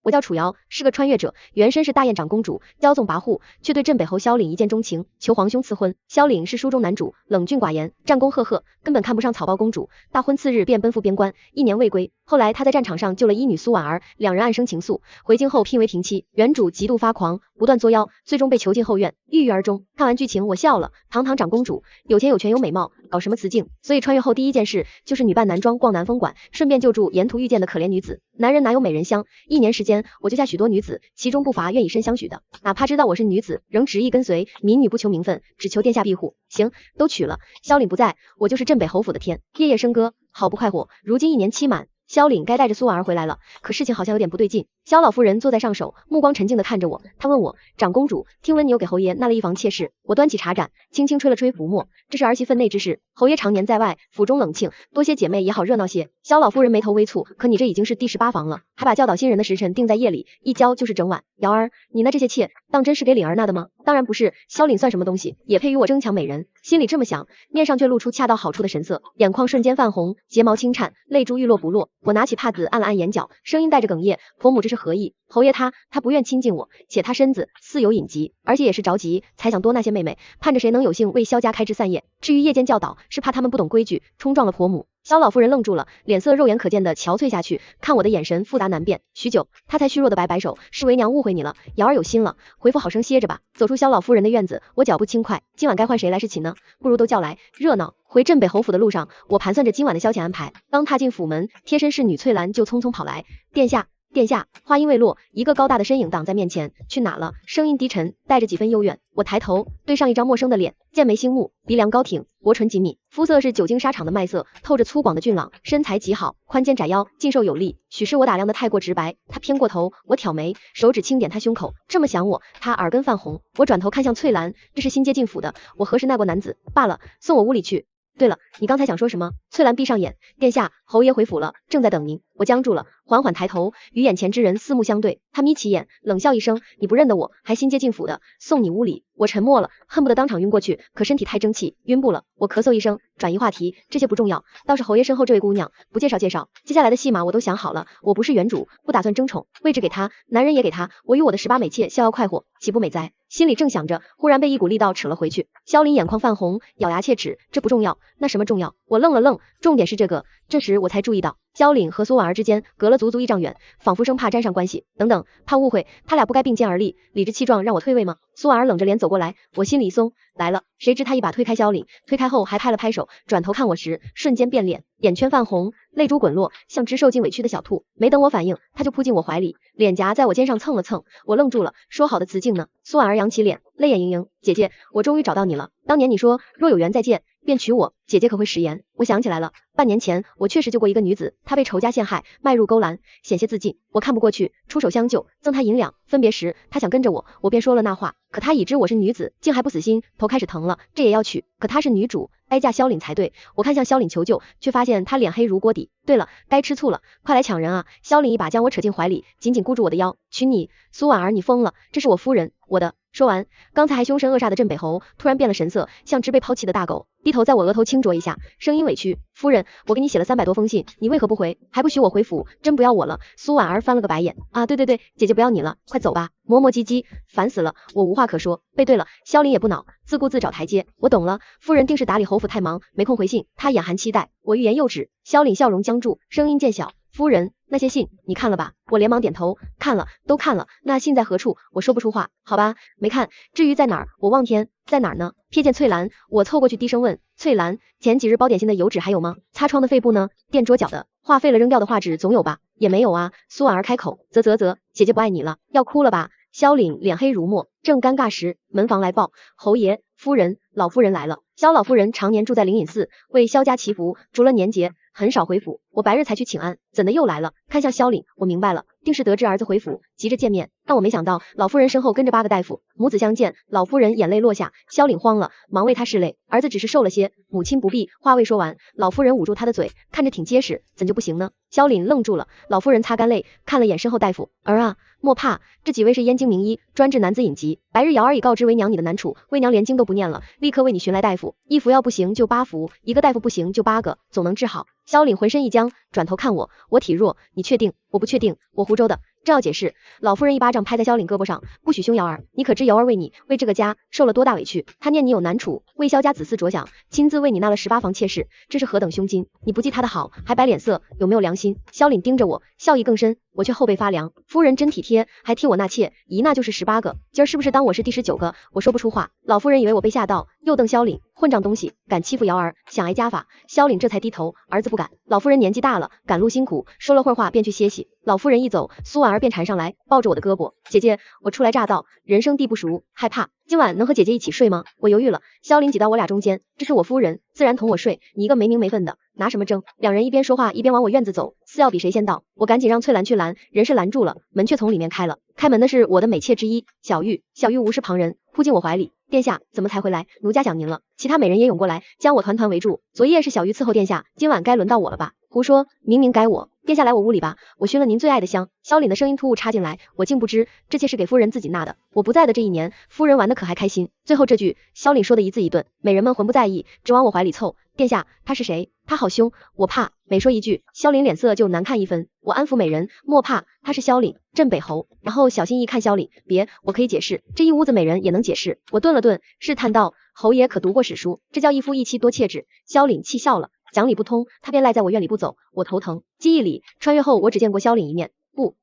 我叫楚瑶，是个穿越者，原身是大雁长公主，骄纵跋扈，却对镇北侯萧凛一见钟情，求皇兄赐婚。萧凛是书中男主，冷峻寡言，战功赫赫，根本看不上草包公主。大婚次日便奔赴边关，1年未归。后来他在战场上救了医女苏婉儿，两人暗生情愫，回京后聘为平妻。原主极度发狂，不断作妖，最终被囚禁后院，郁郁而终。看完剧情我笑了，堂堂长公主，有钱有权有美貌，搞什么雌竞？所以穿越后第一件事就是女扮男装逛南风馆，顺便救助沿途遇见的可怜女子。男人哪有美人香？1年时间，我救下许多女子，其中不乏愿以身相许的。哪怕知道我是女子，仍执意跟随。民女不求名分，只求殿下庇护。行，都娶了。萧凛不在，我就是镇北侯府的天。夜夜笙歌，好不快活。如今1年期满，萧凛该带着苏婉儿回来了，可事情好像有点不对劲。萧老夫人坐在上首，目光沉静地看着我。她问我：长公主，听闻你有给侯爷纳了一房妾室？我端起茶盏，轻轻吹了吹浮沫。这是儿媳分内之事，侯爷常年在外，府中冷清，多些姐妹也好热闹些。萧老夫人眉头微蹙，可你这已经是第18房了，还把教导新人的时辰定在夜里，一交就是整晚。瑶儿，你那这些妾，当真是给凛儿纳的吗？当然不是，萧凛算什么东西，也配与我争抢美人？心里这么想，面上却露出恰到好处的神色，眼眶瞬间泛红，睫毛轻颤，泪珠欲落不落。我拿起帕子按了按眼角，声音带着哽咽：婆母这是何意？侯爷他不愿亲近我，且他身子似有隐疾，而且也是着急，才想多纳些妹妹，盼着谁能有幸为萧家开枝散叶。至于夜间教导，是怕他们不懂规矩，冲撞了婆母。萧老夫人愣住了，脸色肉眼可见的憔悴下去，看我的眼神复杂难辨。许久，她才虚弱的摆摆手：是为娘误会你了，瑶儿有心了，回府好生歇着吧。走出萧老夫人的院子，我脚步轻快，今晚该换谁来侍寝呢？不如都叫来，热闹。回镇北侯府的路上，我盘算着今晚的消遣安排。刚踏进府门，贴身侍女翠兰就匆匆跑来：殿下。殿下，话音未落，一个高大的身影挡在面前，去哪了？声音低沉，带着几分幽怨。我抬头，对上一张陌生的脸，剑眉星目，鼻梁高挺，薄唇紧抿，肤色是久经沙场的麦色，透着粗犷的俊朗，身材极好，宽肩窄腰，劲瘦有力。许是我打量的太过直白，他偏过头，我挑眉，手指轻点他胸口，这么想我，他耳根泛红。我转头看向翠兰，这是新接进府的，我何时纳过男子？罢了，送我屋里去。对了，你刚才想说什么？翠兰闭上眼，殿下，侯爷回府了，正在等您。我僵住了，缓缓抬头，与眼前之人四目相对。他眯起眼，冷笑一声：你不认得我，还新接进府的，送你屋里。我沉默了，恨不得当场晕过去，可身体太争气，晕不了。我咳嗽一声，转移话题，这些不重要，倒是侯爷身后这位姑娘，不介绍介绍。接下来的戏码我都想好了，我不是原主，不打算争宠，位置给她，男人也给她，我与我的18美妾逍遥快活，岂不美哉？心里正想着，忽然被一股力道扯了回去。萧凛眼眶泛红，咬牙切齿：这不重要，那什么重要？我愣了愣，重点是这个。这时我才注意到，萧凛和苏婉儿之间隔了足足1丈远，仿佛生怕沾上关系。等等，怕误会，他俩不该并肩而立，理直气壮让我退位吗？苏婉儿冷着脸走过来，我心里一松，来了。谁知他一把推开萧凛，推开后还拍了拍手，转头看我时，瞬间变脸，眼圈泛红，泪珠滚落，像只受尽委屈的小兔。没等我反应，他就扑进我怀里，脸颊在我肩上蹭了蹭。我愣住了，说好的雌竞呢？苏婉儿扬起脸，泪眼盈盈：姐姐，我终于找到你了。当年你说若有缘再见，便娶我，姐姐可会食言？我想起来了，半年前我确实救过一个女子，她被仇家陷害，迈入勾栏，险些自尽。我看不过去，出手相救，赠她银两。分别时，她想跟着我，我便说了那话。可她已知我是女子，竟还不死心，头开始疼了，这也要娶。可她是女主，该嫁萧凛才对。我看向萧凛求救，却发现她脸黑如锅底。对了，该吃醋了，快来抢人啊！萧凛一把将我扯进怀里，紧紧箍住我的腰。娶你，苏婉儿，你疯了，这是我夫人，我的。说完，刚才还凶神恶煞的镇北侯突然变了神色，像只被抛弃的大狗，低头在我额头轻啄一下，声音委屈：夫人，我给你写了300多封信，你为何不回？还不许我回府？真不要我了？苏婉儿翻了个白眼：啊，对，姐姐不要你了，快走吧。磨磨唧唧，烦死了，我无话可说。背对了，萧凛也不恼，自顾自找台阶。我懂了，夫人定是打理侯府太忙，没空回信。她眼含期待，我欲言又止。萧凛笑容僵住，声音渐小：夫人，那些信你看了吧？我连忙点头，看了，都看了。那信在何处？我说不出话。好吧，没看。至于在哪儿，我望天，在哪儿呢？瞥见翠兰，我凑过去低声问：翠兰，前几日包点心的油纸还有吗？擦窗的废布呢？垫桌角的画废了扔掉的画纸总有吧？也没有啊。苏婉儿开口：啧，姐姐不爱你了，要哭了吧？萧凛脸黑如墨，正尴尬时，门房来报：侯爷、夫人、老夫人来了。萧老夫人常年住在灵隐寺，为萧家祈福，除了年节，很少回府。我白日才去请安，怎的又来了？看向萧凛，我明白了，定是得知儿子回府，急着见面。但我没想到，老夫人身后跟着8个大夫，母子相见，老夫人眼泪落下，萧凛慌了，忙为她拭泪。儿子只是瘦了些，母亲不必。话未说完，老夫人捂住她的嘴，看着挺结实，怎就不行呢？萧凛愣住了，老夫人擦干泪，看了眼身后大夫：儿啊，莫怕，这几位是燕京名医，专治男子隐疾。白日瑶儿已告知为娘你的难处，为娘连经都不念了，立刻为你寻来大夫，一服药不行就8服，一个大夫不行就8个，总能治好。萧凛浑身一僵，转头看我，我体弱，你确定？我不确定，我湖州的，正要解释，老夫人一巴掌拍在萧凛胳膊上，不许凶瑶儿，你可知瑶儿为你为这个家受了多大委屈？她念你有难处，为萧家子嗣着想，亲自为你纳了18房妾室，这是何等胸襟？你不记她的好，还摆脸色，有没有良心？萧凛盯着我，笑意更深，我却后背发凉。夫人真体贴，还替我纳妾，一纳就是18个，今儿是不是当我是第19个？我说不出话。老夫人以为我被吓到，又瞪萧凛，混账东西，敢欺负瑶儿，想挨家法。萧凛这才低头，儿子不敢。老夫人年纪大了，赶路辛苦，说了会儿话便去歇息。老夫人一走，苏婉儿便缠上来，抱着我的胳膊，姐姐，我初来乍到，人生地不熟，害怕，今晚能和姐姐一起睡吗？我犹豫了，萧凛挤到我俩中间，这是我夫人，自然同我睡，你一个没名没分的，拿什么争？两人一边说话一边往我院子走，似要比谁先到。我赶紧让翠兰去拦，人是拦住了，门却从里面开了。开门的是我的美妾之一小玉，小玉无视旁人，扑进我怀里。殿下怎么才回来？奴家想您了。其他美人也涌过来，将我团团围住。昨夜是小玉伺候殿下，今晚该轮到我了吧？胡说，明明该我。殿下来我屋里吧，我熏了您最爱的香。萧凛的声音突兀插进来，我竟不知这妾是给夫人自己纳的。我不在的这一年，夫人玩的可还开心？最后这句，萧凛说的一字一顿，美人们浑不在意，只往我怀里凑。殿下，他是谁？他好凶，我怕。每说一句，萧凛脸色就难看一分。我安抚美人，莫怕，他是萧凛，镇北侯。然后小心翼翼看萧凛，别，我可以解释，这一屋子美人也能解释。我顿了顿，试探道，侯爷可读过史书？这叫一夫一妻多妾制。萧凛气笑了，讲理不通，他便赖在我院里不走，我头疼。记忆里，穿越后我只见过萧凛一面，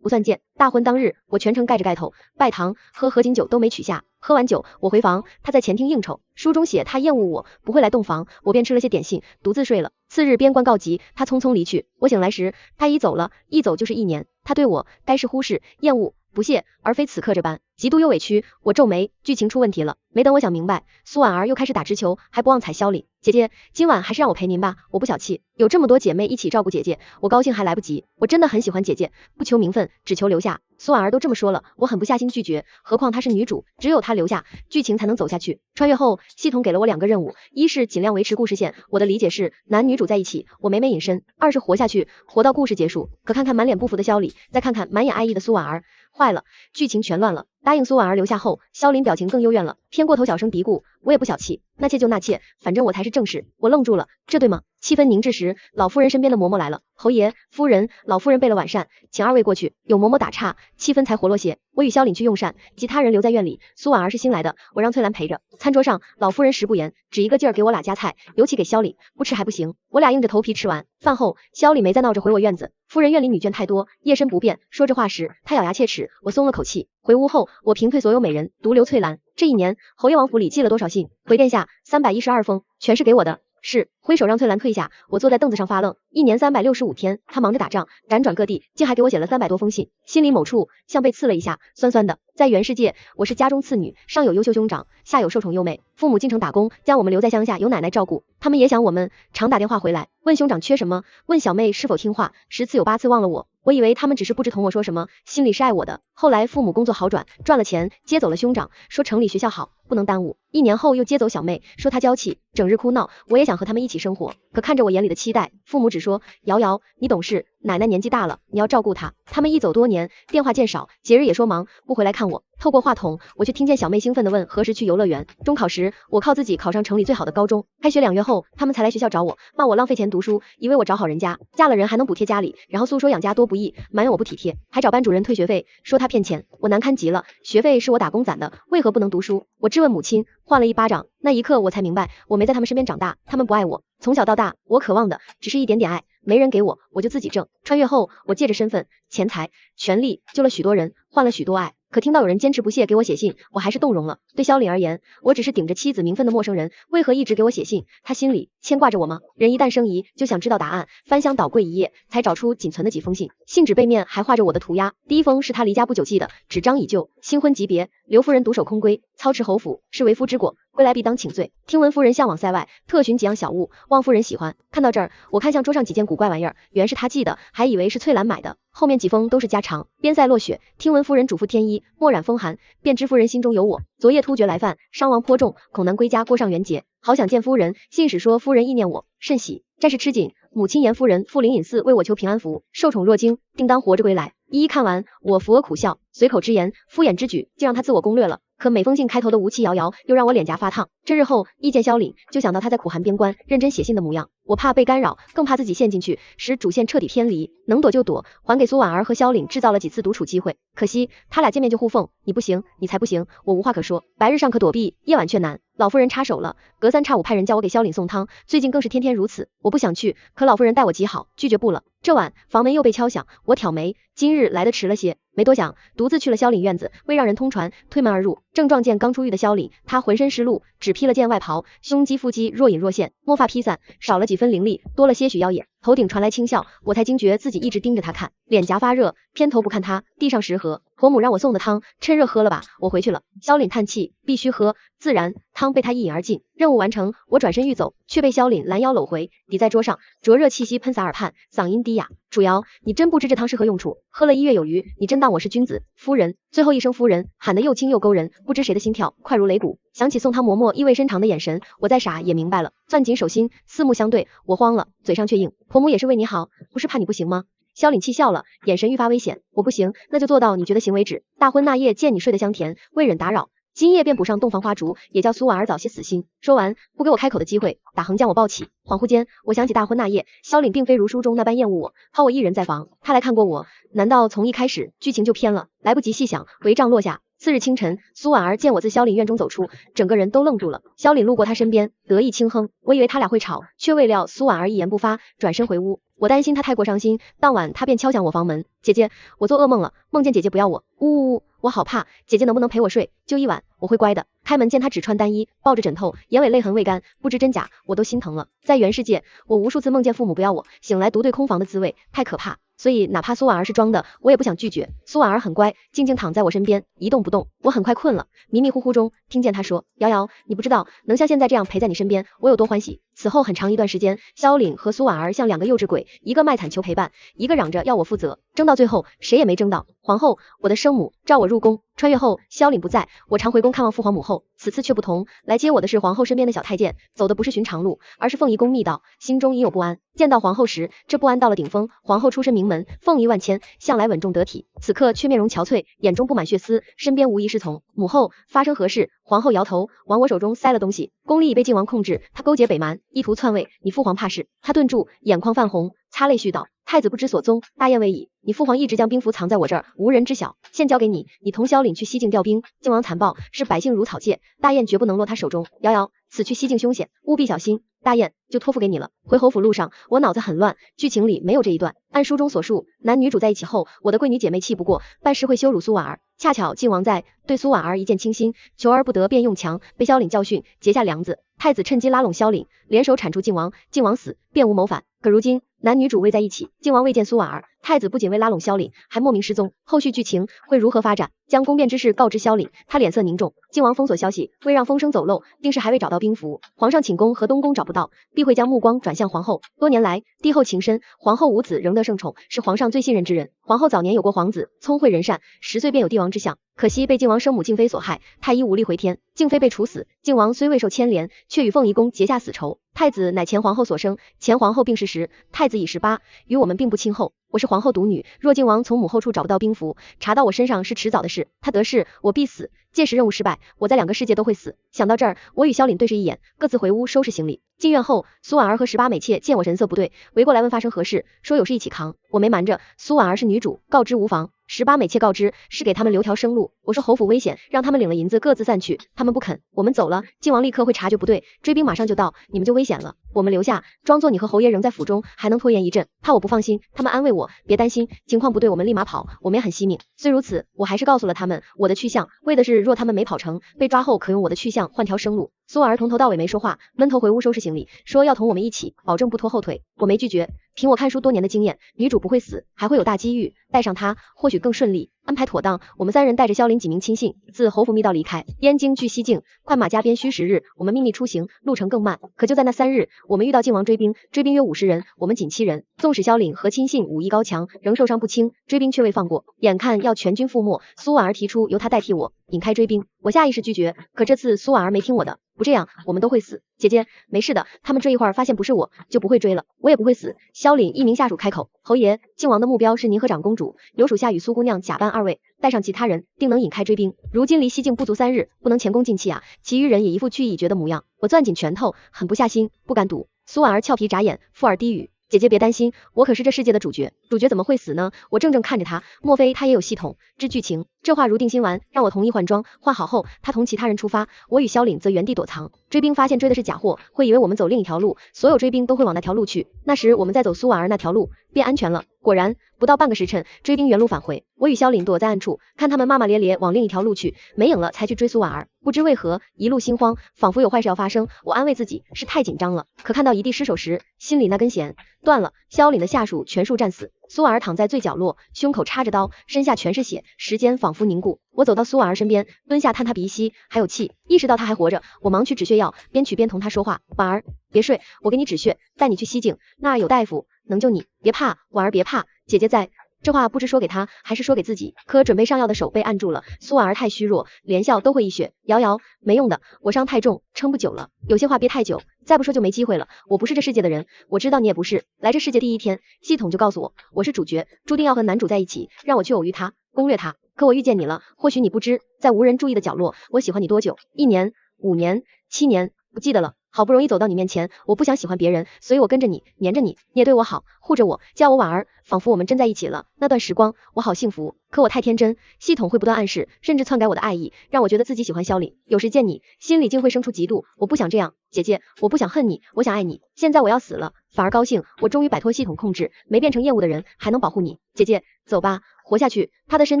不算见。大婚当日，我全程盖着盖头拜堂，喝合卺酒都没取下。喝完酒，我回房，他在前厅应酬。书中写他厌恶我，不会来洞房，我便吃了些点心，独自睡了。次日边关告急，他匆匆离去。我醒来时，他已走了，一走就是1年。他对我该是忽视、厌恶、不屑，而非此刻这般，嫉妒又委屈。我皱眉，剧情出问题了。没等我想明白，苏婉儿又开始打直球，还不忘踩萧凛。姐姐，今晚还是让我陪您吧，我不小气，有这么多姐妹一起照顾姐姐，我高兴还来不及。我真的很喜欢姐姐，不求名分，只求留下。苏婉儿都这么说了，我很不下心拒绝，何况她是女主，只有她留下，剧情才能走下去。穿越后，系统给了我2个任务，一是尽量维持故事线，我的理解是男女主在一起，我美美隐身；二是活下去，活到故事结束。可看看满脸不服的萧凛，再看看满眼爱意的苏婉儿，坏了，剧情全乱了。答应苏婉儿留下后，萧凛表情更幽怨了，偏过头小声嘀咕，我也不小气，纳妾就纳妾，反正我才是正室。我愣住了，这对吗？气氛凝滞时，老夫人身边的嬷嬷来了。侯爷，夫人，老夫人备了晚膳，请2位过去。有嬷嬷打岔，气氛才活络些。我与萧凛去用膳，其他人留在院里。苏婉儿是新来的，我让翠兰陪着。餐桌上，老夫人食不言，只一个劲儿给我俩夹菜，尤其给萧凛，不吃还不行。我俩硬着头皮吃完。饭后，萧凛没再闹着回我院子。夫人院里女眷太多，夜深不便。说这话时，她咬牙切齿，我松了口气。回屋后，我平退所有美人，独留翠兰。这一年，侯爷王府里寄了多少信？回殿下312封，全是给我的。是，挥手让翠兰退下，我坐在凳子上发愣。一年365天，他忙着打仗，辗转各地，竟还给我写了300多封信，心里某处像被刺了一下，酸酸的。在原世界，我是家中次女，上有优秀兄长，下有受宠幼妹，父母进城打工，将我们留在乡下，有奶奶照顾。他们也想我们，常打电话回来，问兄长缺什么，问小妹是否听话，10次有8次忘了我。我以为他们只是不知同我说什么，心里是爱我的。后来父母工作好转，赚了钱，接走了兄长，说城里学校好，不能耽误。1年后又接走小妹，说她娇气，整日哭闹。我也想和他们一起生活，可看着我眼里的期待，父母只说瑶瑶，你懂事，奶奶年纪大了，你要照顾她。他们一走多年，电话见少，节日也说忙，不回来看我。透过话筒，我却听见小妹兴奋地问何时去游乐园。中考时，我靠自己考上城里最好的高中。开学2月后，他们才来学校找我，骂我浪费钱读书，以为我找好人家，嫁了人还能补贴家里，然后诉说养家多不易，埋怨我不体贴，还找班主任退学费，说他骗钱。我难堪极了，学费是我打工攒的，为何不能读书？我质问母亲，换了一巴掌。那一刻我才明白，我没在他们身边长大，他们不爱我。从小到大，我渴望的只是一点点爱，没人给我，我就自己挣。穿越后，我借着身份、钱财、权力，救了许多人，换了许多爱。可听到有人坚持不懈给我写信，我还是动容了。对萧凛而言，我只是顶着妻子名分的陌生人，为何一直给我写信？他心里牵挂着我吗？人一旦生疑，就想知道答案，翻箱倒柜一夜，才找出仅存的几封信。信纸背面还画着我的涂鸦，第一封是他离家不久寄的，纸张已旧，新婚级别，刘夫人独守空闺，操持侯府，是为夫之过，归来必当请罪。听闻夫人向往塞外，特寻几样小物，望夫人喜欢。看到这儿，我看向桌上几件古怪玩意儿，原是他寄的，还以为是翠兰买的。后面几封都是家常，边塞落雪，听闻夫人嘱咐添衣，莫染风寒，便知夫人心中有我。昨夜突厥来犯，伤亡颇重，恐难归家过上元节，好想见夫人。信使说夫人意念我，甚喜。战事吃紧，母亲言夫人赴灵隐寺为我求平安符，受宠若惊，定当活着归来。一一看完，我扶额苦笑，随口之言，敷衍之举，竟让他自我攻略了。可每封信开头的吴气摇摇，又让我脸颊发烫。这日后一见萧凛，就想到他在苦寒边关认真写信的模样，我怕被干扰，更怕自己陷进去，使主线彻底偏离。能躲就躲，还给苏婉儿和萧凛制造了几次独处机会。可惜他俩见面就互讽，你不行，你才不行，我无话可说。白日上可躲避，夜晚却难。老夫人插手了，隔三差五派人叫我给萧凛送汤，最近更是天天如此。我不想去，可老夫人待我极好，拒绝不了。这晚房门又被敲响，我挑眉，今日来得迟了些。没多想，独自去了萧凛院子，未让人通传，推门而入，正撞见刚出狱的萧凛。他浑身湿漉，只披了件外袍，胸肌腹肌若隐若现，墨发披散，少了几分凌厉，多了些许妖冶。头顶传来轻笑，我才惊觉自己一直盯着他看，脸颊发热，偏头不看他，地上食盒，婆母让我送的汤，趁热喝了吧。我回去了。萧凛叹气，必须喝。自然，汤被他一饮而尽。任务完成，我转身欲走，却被萧凛拦腰搂回，抵在桌上，灼热气息喷洒耳畔，嗓音低哑：楚瑶，你真不知这汤是何用处？喝了1月有余，你真当我是君子？夫人，最后一声夫人喊得又轻又勾人，不知谁的心跳快如擂鼓。想起送汤嬷嬷意味深长的眼神，我再傻也明白了，攥紧手心，四目相对，我慌了，嘴上却应：婆母也是为你好，不是怕你不行吗？萧凛气笑了，眼神愈发危险。我不行，那就做到你觉得行为止。大婚那夜见你睡得香甜，未忍打扰，今夜便补上洞房花烛，也叫苏婉儿早些死心。说完，不给我开口的机会，打横将我抱起。恍惚间，我想起大婚那夜，萧凛并非如书中那般厌恶我，抛我一人在房。他来看过我，难道从一开始剧情就偏了？来不及细想，帷帐落下。次日清晨，苏婉儿见我自萧凛院中走出，整个人都愣住了。萧凛路过她身边，得意轻哼，我以为他俩会吵，却未料苏婉儿一言不发，转身回屋。我担心她太过伤心，当晚她便敲响我房门，姐姐，我做噩梦了，梦见姐姐不要我，呜呜，我好怕，姐姐能不能陪我睡，就一晚，我会乖的。开门见她只穿单衣，抱着枕头，眼尾泪痕未干，不知真假，我都心疼了。在原世界，我无数次梦见父母不要我，醒来独对空房的滋味，太可怕。所以哪怕苏婉儿是装的，我也不想拒绝。苏婉儿很乖，静静躺在我身边，一动不动。我很快困了，迷迷糊糊中听见她说：瑶瑶，你不知道能像现在这样陪在你身边，我有多欢喜。此后很长一段时间，萧凛和苏婉儿像两个幼稚鬼，一个卖惨求陪伴，一个嚷着要我负责，争到最后谁也没争到。皇后，我的生母，召我入宫。穿越后，萧凛不在，我常回宫看望父皇母后，此次却不同，来接我的是皇后身边的小太监，走的不是寻常路，而是凤仪宫密道，心中已有不安。见到皇后时，这不安到了顶峰。皇后出身名门，凤仪万千，向来稳重得体，此刻却面容憔悴，眼中布满血丝，身边无一侍从。母后，发生何事？皇后摇头，往我手中塞了东西。宫里已被靖王控制，他勾结北蛮，意图篡位，你父皇怕是。他顿住，眼眶泛红，擦泪絮道：太子不知所踪，大宴未已。你父皇一直将兵符藏在我这儿，无人知晓。现交给你，你同萧凛去西境调兵。靖王残暴，视百姓如草芥，大宴绝不能落他手中。瑶瑶，此去西境凶险，务必小心。大宴就托付给你了。回侯府路上，我脑子很乱，剧情里没有这一段。按书中所述，男女主在一起后，我的闺女姐妹气不过，办事会羞辱苏婉儿。恰巧靖王在，对苏婉儿一见倾心，求而不得便用强，被萧凛教训，结下梁子。太子趁机拉拢萧凛，联手铲除靖王，靖王死，便无谋反。可如今男女主未在一起，靖王未见苏婉儿，太子不仅未拉拢萧凛，还莫名失踪。后续剧情会如何发展？将宫变之事告知萧凛，他脸色凝重。靖王封锁消息，未让风声走漏，定是还未找到兵符。皇上寝宫和东宫找不到，必会将目光转向皇后。多年来，帝后情深，皇后无子仍得圣宠，是皇上最信任之人。皇后早年有过皇子，聪慧仁善，10岁便有帝王之相，可惜被靖王生母静妃所害，太医无力回天，静妃被处死。靖王虽未受牵连，却与凤仪宫结下死仇。太子乃前皇后所生，前皇后病逝时，太子已18，与我们并不亲厚。我是皇后独女，若靖王从母后处找不到兵符，查到我身上是迟早的事。他得势，我必死。届时任务失败，我在2个世界都会死。想到这儿，我与萧凛对视一眼，各自回屋收拾行李。进院后，苏婉儿和18美妾见我神色不对，围过来问发生何事，说有事一起扛。我没瞒着，苏婉儿是女主，告知无妨。18美妾告知是给他们留条生路，我说侯府危险，让他们领了银子各自散去，他们不肯。我们走了，靖王立刻会察觉不对，追兵马上就到，你们就危险了。我们留下，装作你和侯爷仍在府中，还能拖延一阵，怕我不放心。他们安慰我，别担心，情况不对我们立马跑，我们也很惜命。虽如此，我还是告诉了他们我的去向，为的是若他们没跑成，被抓后可用我的去向换条生路。苏婉儿从头到尾没说话，闷头回屋收拾行李，说要同我们一起，保证不拖后腿。我没拒绝，凭我看书多年的经验，女主不会死，还会有大机遇，带上她或许更顺利。安排妥当，我们3人带着萧凛几名亲信自侯府密道离开，燕京距西境，快马加鞭需10日。我们秘密出行，路程更慢。可就在那3日，我们遇到靖王追兵，追兵约50人，我们仅7人。纵使萧凛和亲信武艺高强，仍受伤不轻，追兵却未放过。眼看要全军覆没，苏婉儿提出由他代替我引开追兵，我下意识拒绝。可这次苏婉儿没听我的，不这样，我们都会死。姐姐，没事的，他们追一会儿发现不是我，就不会追了，我也不会死。萧凛一名下属开口，侯爷，靖王的目标是您和长公主，有属下与苏姑娘假扮二位，带上其他人，定能引开追兵。如今离西境不足3日，不能前功尽弃啊。其余人也一副去意已决的模样。我攥紧拳头，狠不下心，不敢赌。苏婉儿俏皮眨眼，附耳低语。姐姐别担心，我可是这世界的主角，主角怎么会死呢？我怔怔看着他，莫非他也有系统知剧情？这话如定心丸，让我同意换装，换好后，他同其他人出发，我与萧凛则原地躲藏。追兵发现追的是假货，会以为我们走另一条路，所有追兵都会往那条路去，那时我们再走苏婉儿那条路，便安全了。果然，不到半个时辰，追兵原路返回，我与萧凛躲在暗处，看他们骂骂咧咧往另一条路去，没影了才去追苏婉儿。不知为何，一路心慌，仿佛有坏事要发生。我安慰自己是太紧张了，可看到一地尸首时，心里那根弦断了。萧凛的下属全数战死，苏婉儿躺在最角落，胸口插着刀，身下全是血，时间仿佛凝固。我走到苏婉儿身边，蹲下探她鼻息，还有气，意识到她还活着，我忙取止血药，边取边同她说话。婉儿，别睡，我给你止血，带你去西境，那儿有大夫能救你，别怕，婉儿别怕，姐姐在。这话不知说给他还是说给自己，可准备上药的手被按住了。苏婉儿太虚弱，连笑都会溢血。瑶瑶，没用的，我伤太重，撑不久了。有些话憋太久，再不说就没机会了。我不是这世界的人，我知道你也不是。来这世界第一天，系统就告诉我，我是主角，注定要和男主在一起，让我去偶遇他，攻略他。可我遇见你了，或许你不知，在无人注意的角落，我喜欢你多久？1年、5年、7年，不记得了。好不容易走到你面前，我不想喜欢别人，所以我跟着你，黏着你，你也对我好，护着我，叫我婉儿，仿佛我们真在一起了。那段时光，我好幸福。可我太天真，系统会不断暗示，甚至篡改我的爱意，让我觉得自己喜欢萧凛。有时见你，心里竟会生出嫉妒。我不想这样，姐姐，我不想恨你，我想爱你。现在我要死了，反而高兴，我终于摆脱系统控制，没变成厌恶的人，还能保护你。姐姐，走吧，活下去。他的身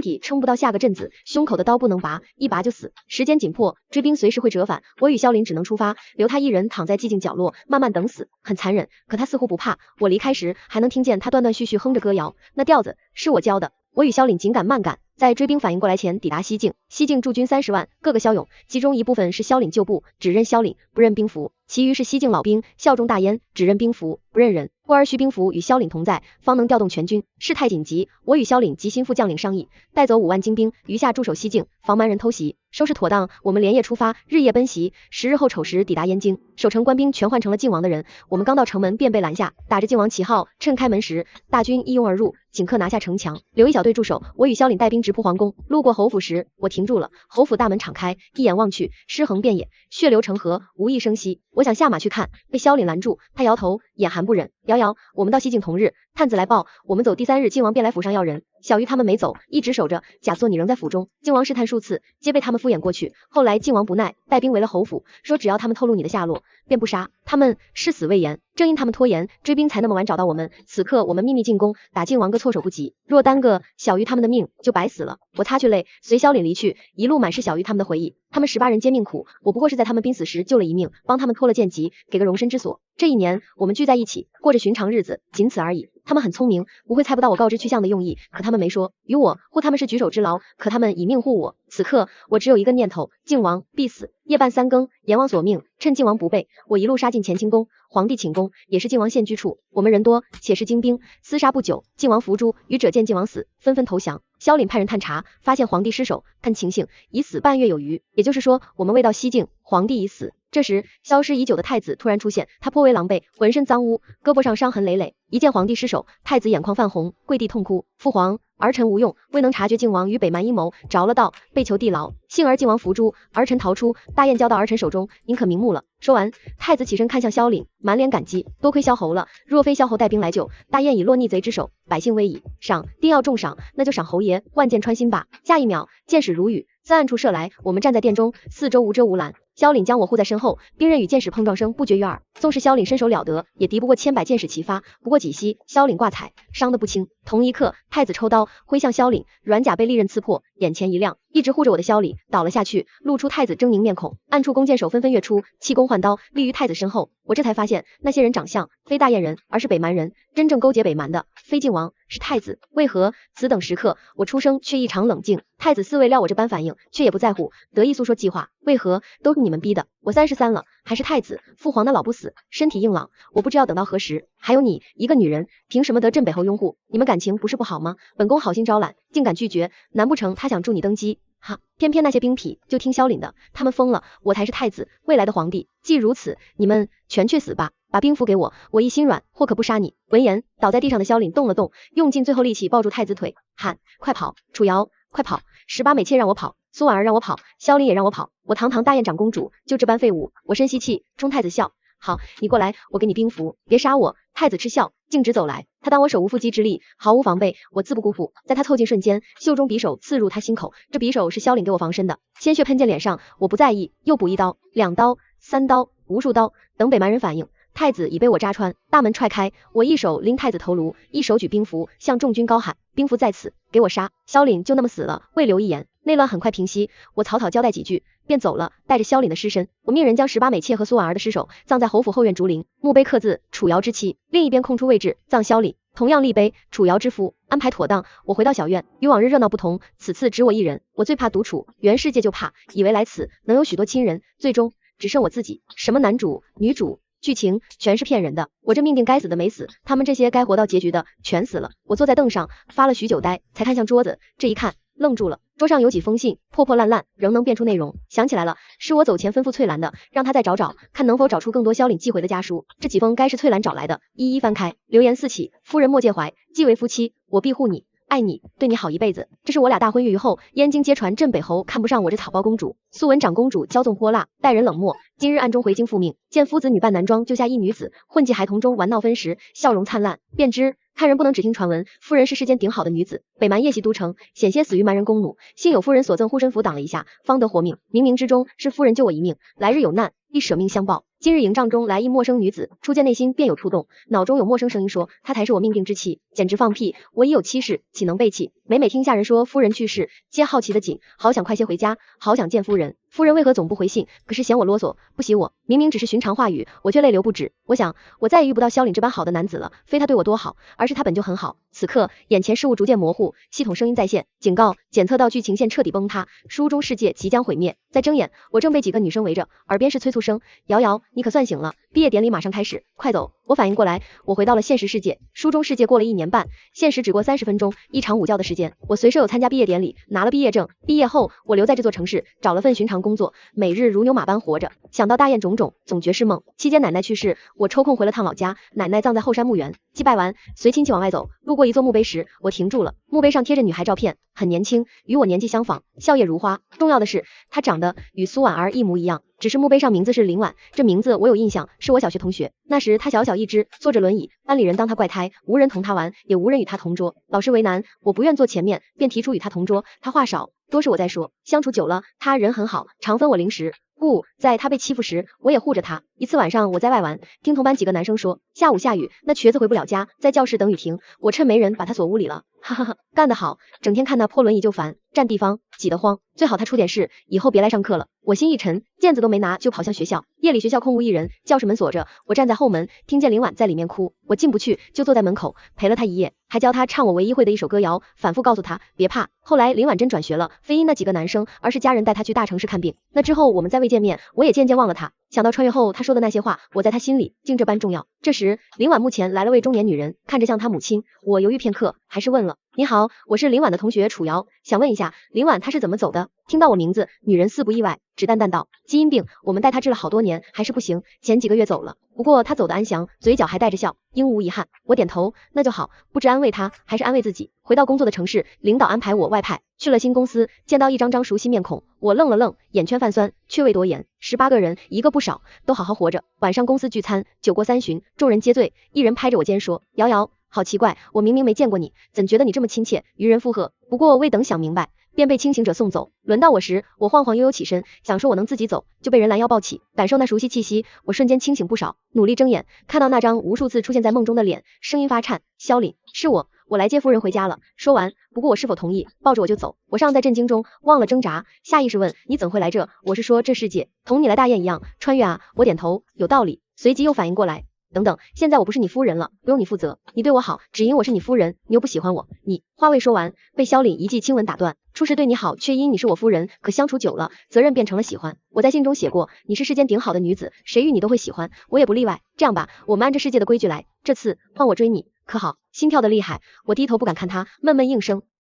体撑不到下个阵子，胸口的刀不能拔，一拔就死。时间紧迫，追兵随时会折返，我与萧凛只能出发，留他一人躺在寂静角落，慢慢等死，很残忍。可他似乎不怕。我离开时，还能听见他断断续续哼着歌谣，那调子是我教的。我与萧凛紧赶慢赶，在追兵反应过来前抵达西境。西境驻军30万，个个骁勇，其中一部分是萧凛旧部，只认萧凛，不认兵符；其余是西境老兵，效忠大燕，只认兵符，不认人。故而需兵符与萧凛同在，方能调动全军。事态紧急，我与萧凛及心腹将领商议，带走5万精兵，余下驻守西境，防蛮人偷袭。收拾妥当，我们连夜出发，日夜奔袭。10日后丑时抵达燕京，守城官兵全换成了靖王的人。我们刚到城门便被拦下，打着靖王旗号，趁开门时，大军一拥而入，顷刻拿下城墙，留一小队驻守。我与萧凛带兵直扑皇宫，路过侯府时，我停住了。侯府大门敞开，一眼望去，尸横遍野，血流成河，无一声息。我想下马去看，被萧凛拦住，他摇头，眼含不忍。瑶瑶，我们到西境同日，探子来报，我们走第3日，靖王便来府上要人。小鱼他们没走，一直守着，假作你仍在府中。靖王试探数次，皆被他们敷衍过去。后来靖王不耐，带兵围了侯府，说只要他们透露你的下落，便不杀。他们誓死未言，正因他们拖延，追兵才那么晚找到我们。此刻我们秘密进攻，打靖王个措手不及。若耽搁，小鱼他们的命就白死了。我擦去泪，随萧凛离去，一路满是小鱼他们的回忆。他们18人皆命苦，我不过是在他们濒死时救了一命，帮他们脱了剑疾，给个容身之所。这1年，我们聚在一起，过着寻常日子，仅此而已。他们很聪明，不会猜不到我告知去向的用意，可他们没说。于我护他们是举手之劳，可他们以命护我。此刻我只有一个念头，靖王必死。夜半3更，阎王索命，趁靖王不备，我一路杀进乾清宫。皇帝寝宫也是靖王现居处，我们人多，且是精兵，厮杀不久，靖王伏诛，愚者见靖王死，纷纷投降。萧凛派人探查，发现皇帝失守，看情形已死半月有余，也就是说，我们未到西境，皇帝已死。这时，消失已久的太子突然出现，他颇为狼狈，浑身脏污，胳膊上伤痕累累。一见皇帝失手，太子眼眶泛红，跪地痛哭：“父皇，儿臣无用，未能察觉靖王与北蛮阴谋，着了道，被囚地牢。幸而靖王伏诛，儿臣逃出，大雁交到儿臣手中，您可瞑目了。”说完，太子起身看向萧凛，满脸感激：“多亏萧侯了，若非萧侯带兵来救，大雁已落逆贼之手，百姓危矣。赏，定要重赏，那就赏侯爷万箭穿心吧。”下一秒，箭矢如雨，自暗处射来，我们站在殿中，四周无遮无拦。萧凛将我护在身后，兵刃与箭矢碰撞声不绝于耳。纵是萧凛身手了得，也敌不过千百箭矢齐发。不过几息，萧凛挂彩，伤得不轻。同一刻，太子抽刀挥向萧凛，软甲被利刃刺破，眼前一亮，一直护着我的萧凛倒了下去，露出太子狰狞面孔。暗处弓箭手纷纷跃出，弃弓换刀，立于太子身后。我这才发现，那些人长相非大雁人，而是北蛮人。真正勾结北蛮的，非靖王，是太子。为何？此等时刻，我出声却异常冷静。太子似未料我这般反应，却也不在乎，得意诉说计划。为何？都是你们逼的。我33了，还是太子，父皇那老不死，身体硬朗，我不知要等到何时。还有你，一个女人，凭什么得镇北侯拥护？你们感情不是不好吗？本宫好心招揽，竟敢拒绝，难不成他想助你登基？哈，偏偏那些兵痞就听萧凛的，他们疯了，我才是太子，未来的皇帝。既如此，你们全去死吧！把兵符给我，我一心软，或可不杀你。闻言，倒在地上的萧凛动了动，用尽最后力气抱住太子腿，喊：快跑！楚瑶，快跑！18美妾让我跑，苏婉儿让我跑，萧凛也让我跑。我堂堂大燕长公主，就这般废物！我深吸气，冲太子笑。好，你过来，我给你兵符，别杀我。太子嗤笑，径直走来。他当我手无缚鸡之力，毫无防备，我自不辜负。在他凑近瞬间，袖中匕首刺入他心口。这匕首是萧凛给我防身的，鲜血喷溅脸上，我不在意，又补1刀、2刀、3刀，无数刀。等北蛮人反应，太子已被我扎穿，大门踹开，我一手拎太子头颅，一手举兵符，向众军高喊：兵符在此，给我杀！萧凛就那么死了，未留一言。内乱很快平息，我草草交代几句，便走了，带着萧凛的尸身。我命人将18美妾和苏婉儿的尸首葬在侯府后院竹林，墓碑刻字楚瑶之妻，另一边空出位置葬萧凛，同样立碑楚瑶之夫。安排妥当，我回到小院，与往日热闹不同，此次只我一人。我最怕独处，原世界就怕，以为来此能有许多亲人，最终只剩我自己。什么男主女主剧情全是骗人的，我这命定该死的没死，他们这些该活到结局的全死了。我坐在凳上发了许久呆，才看向桌子，这一看愣住了，桌上有几封信，破破烂烂，仍能辨出内容。想起来了，是我走前吩咐翠兰的，让她再找找，看能否找出更多萧凛寄回的家书。这几封该是翠兰找来的，一一翻开，流言四起。夫人莫介怀，既为夫妻，我庇护你，爱你，对你好一辈子。这是我俩大婚逾后，燕京皆传镇北侯看不上我这草包公主。素闻长公主骄纵泼辣，待人冷漠，今日暗中回京复命，见夫子女扮男装救下一女子，混迹孩童中玩闹分食，笑容灿烂，便知看人不能只听传闻，夫人是世间顶好的女子。北蛮夜袭都城，险些死于蛮人弓弩，幸有夫人所赠护身符挡了一下，方得活命。冥冥之中是夫人救我一命，来日有难必舍命相报。今日营帐中来一陌生女子，初见内心便有触动，脑中有陌生声音说她才是我命定之妻，简直放屁！我已有妻室，岂能背弃？每每听下人说夫人去世，皆好奇的紧，好想快些回家，好想见夫人。夫人为何总不回信？可是嫌我啰嗦，不喜我。明明只是寻常话语，我却泪流不止。我想，我再也遇不到萧凛这般好的男子了，非他对我多好，而是他本就很好。此刻，眼前事物逐渐模糊，系统声音再现，警告：检测到剧情线彻底崩塌，书中世界即将毁灭。再睁眼，我正被几个女生围着，耳边是催促声：瑶瑶，你可算醒了，毕业典礼马上开始，快走！我反应过来，我回到了现实世界，书中世界过了1年半，现实只过30分钟，一场午觉的时间。我随舍友参加毕业典礼，拿了毕业证。毕业后，我留在这座城市，找了份寻常工作，每日如牛马般活着。想到大雁种种，总觉是梦。期间奶奶去世，我抽空回了趟老家，奶奶葬在后山墓园。祭拜完，随亲戚往外走，路过一座墓碑时，我停住了。墓碑上贴着女孩照片，很年轻，与我年纪相仿，笑靥如花。重要的是，她长得与苏婉儿一模一样。只是墓碑上名字是林婉，这名字我有印象，是我小学同学。那时她小小一只，坐着轮椅，班里人当她怪胎，无人同她玩，也无人与她同桌。老师为难，我不愿坐前面，便提出与她同桌。她话少，多是我在说。相处久了，她人很好，常分我零食。故在她被欺负时，我也护着她。一次晚上我在外玩，听同班几个男生说，下午下雨，那瘸子回不了家，在教室等雨停。我趁没人把他锁屋里了，哈哈哈，干得好！整天看那破轮椅就烦，占地方，挤得慌。最好他出点事，以后别来上课了。我心一沉，毽子都没拿就跑向学校。夜里学校空无一人，教室门锁着，我站在后门，听见林婉在里面哭，我进不去，就坐在门口陪了她一夜，还教她唱我唯一会的一首歌谣，反复告诉她别怕。后来林婉真转学了，非因那几个男生，而是家人带她去大城市看病。那之后我们再未见面，我也渐渐忘了她。想到穿越后她说的那些话，我在她心里竟这般重要。这时林婉目前来了位中年女人，看着像她母亲，我犹豫片刻，还是问了：你好，我是林婉的同学楚瑶，想问一下林婉她是怎么走的？听到我名字，女人似不意外，只淡淡道：基因病，我们带她治了好多年，还是不行，前几个月走了。不过她走得安详，嘴角还带着笑，应无遗憾。我点头，那就好，不知安慰她还是安慰自己。回到工作的城市，领导安排我外派去了新公司，见到一张张熟悉面孔，我愣了愣，眼圈泛酸，却未多言。18个人，一个不少，都好好活着。晚上公司聚餐，酒过3巡，众人皆醉，一人拍着我肩说：瑶瑶，好奇怪，我明明没见过你，怎觉得你这么亲切？余人附和。不过未等想明白，便被清醒者送走。轮到我时，我晃晃悠悠起身，想说我能自己走，就被人拦腰抱起，感受那熟悉气息，我瞬间清醒不少。努力睁眼，看到那张无数次出现在梦中的脸，声音发颤：萧凛，是我来接夫人回家了。说完，不顾我是否同意，抱着我就走。我尚在震惊中，忘了挣扎，下意识问：你怎会来这？我是说这世界同你来大雁一样穿越啊。我点头，有道理。随即又反应过来，等等，现在我不是你夫人了，不用你负责。你对我好，只因我是你夫人，你又不喜欢我。你话未说完，被萧凛一记亲吻打断。初时对你好，却因你是我夫人，可相处久了，责任变成了喜欢。我在信中写过，你是世间顶好的女子，谁与你都会喜欢，我也不例外。这样吧，我们按着世界的规矩来，这次换我追你，可好？心跳的厉害，我低头不敢看他，闷闷应声。